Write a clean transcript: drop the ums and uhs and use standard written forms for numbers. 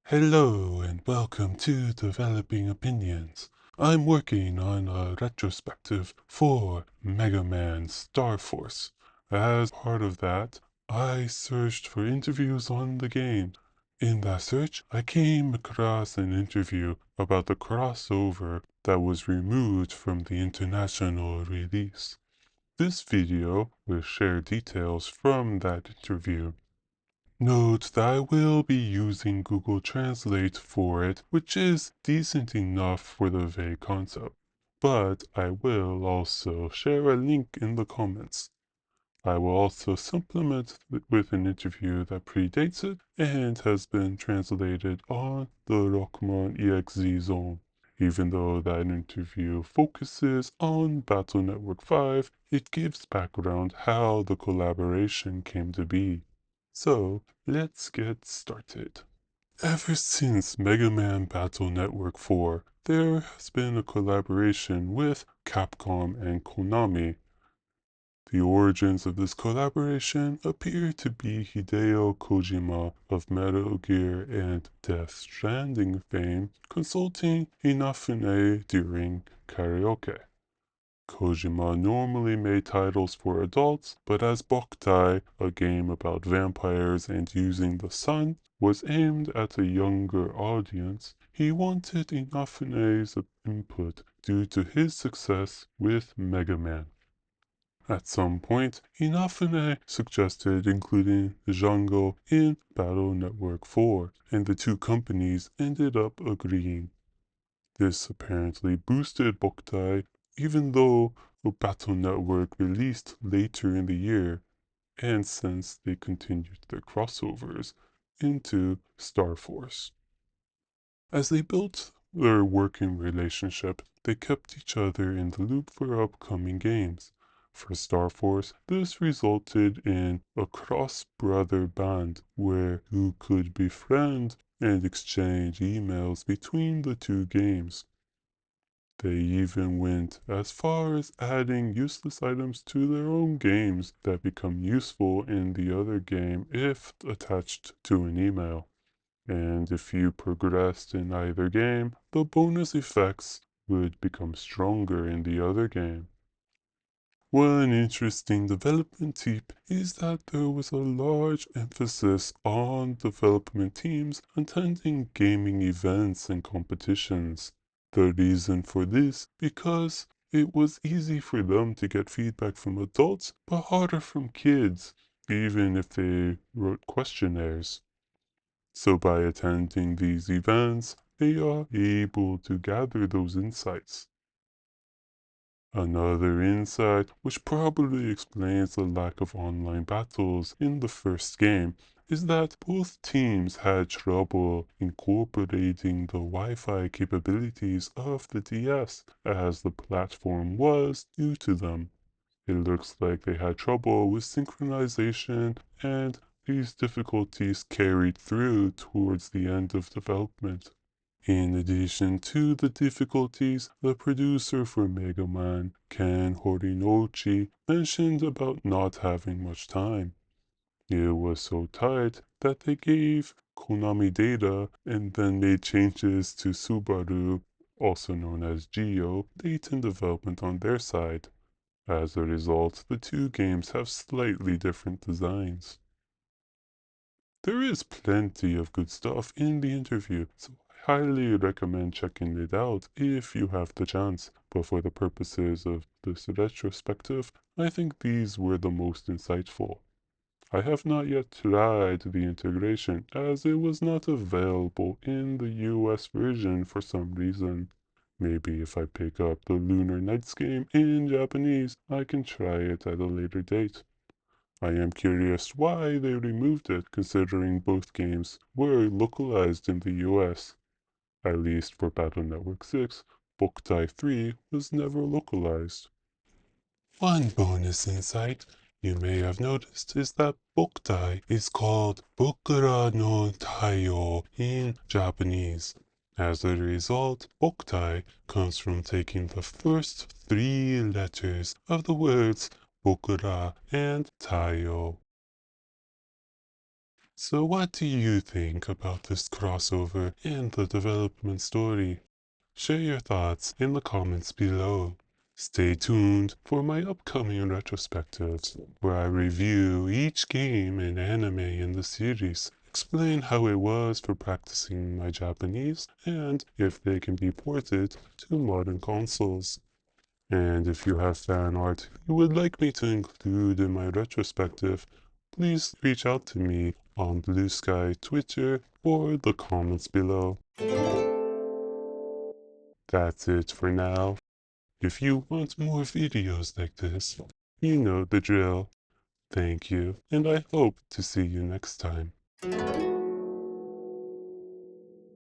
Hello and welcome to Developing Opinions. I'm working on a retrospective for Mega Man Star Force. As part of that, I searched for interviews on the game. In that search, I came across an interview about the crossover that was removed from the international release. This video will share details from that interview. Note that I will be using Google Translate for it, which is decent enough for the vague concept. But I will also share a link in the comments. I will also supplement it with an interview that predates it and has been translated on the Rockman EXE zone. Even though that interview focuses on Battle Network 5, it gives background how the collaboration came to be. So, let's get started. Ever since Mega Man Battle Network 4, there has been a collaboration with Capcom and Konami. The origins of this collaboration appear to be Hideo Kojima of Metal Gear and Death Stranding fame consulting Inafune during karaoke. Kojima normally made titles for adults, but as Boktai, a game about vampires and using the sun, was aimed at a younger audience, he wanted Inafune's input due to his success with Mega Man. At some point, Inafune suggested including Django in Battle Network 4, and the two companies ended up agreeing. This apparently boosted Boktai, even though the Battle Network released later in the year, and since they continued their crossovers into Star Force. As they built their working relationship, they kept each other in the loop for upcoming games. For Star Force, this resulted in a cross-brother band where you could befriend and exchange emails between the two games. They even went as far as adding useless items to their own games that become useful in the other game if attached to an email. And if you progressed in either game, the bonus effects would become stronger in the other game. One interesting development tip is that there was a large emphasis on development teams attending gaming events and competitions. The reason for this because it was easy for them to get feedback from adults, but harder from kids, even if they wrote questionnaires. So by attending these events, they are able to gather those insights. Another insight, which probably explains the lack of online battles in the first game, is that both teams had trouble incorporating the Wi-Fi capabilities of the DS as the platform was new to them. It looks like they had trouble with synchronization, and these difficulties carried through towards the end of development. In addition to the difficulties, the producer for Mega Man, Ken Horinochi, mentioned about not having much time. It was so tight that they gave Konami data and then made changes to Subaru, also known as Geo, data development on their side. As a result, the two games have slightly different designs. There is plenty of good stuff in the interview, so I highly recommend checking it out if you have the chance. But for the purposes of this retrospective, I think these were the most insightful. I have not yet tried the integration as it was not available in the US version for some reason. Maybe if I pick up the Lunar Nights game in Japanese, I can try it at a later date. I am curious why they removed it, considering both games were localized in the US. At least for Battle Network 6, Boktai 3 was never localized. One bonus insight you may have noticed is that Boktai is called Bokura no Taiyo in Japanese. As a result, Boktai comes from taking the first three letters of the words Bokura and Taiyo. So what do you think about this crossover and the development story? Share your thoughts in the comments below. Stay tuned for my upcoming retrospectives, where I review each game and anime in the series, explain how it was for practicing my Japanese, and if they can be ported to modern consoles. And if you have fan art you would like me to include in my retrospective, please reach out to me on Blue Sky Twitter or the comments below. That's it for now. If you want more videos like this, you know the drill. Thank you, and I hope to see you next time.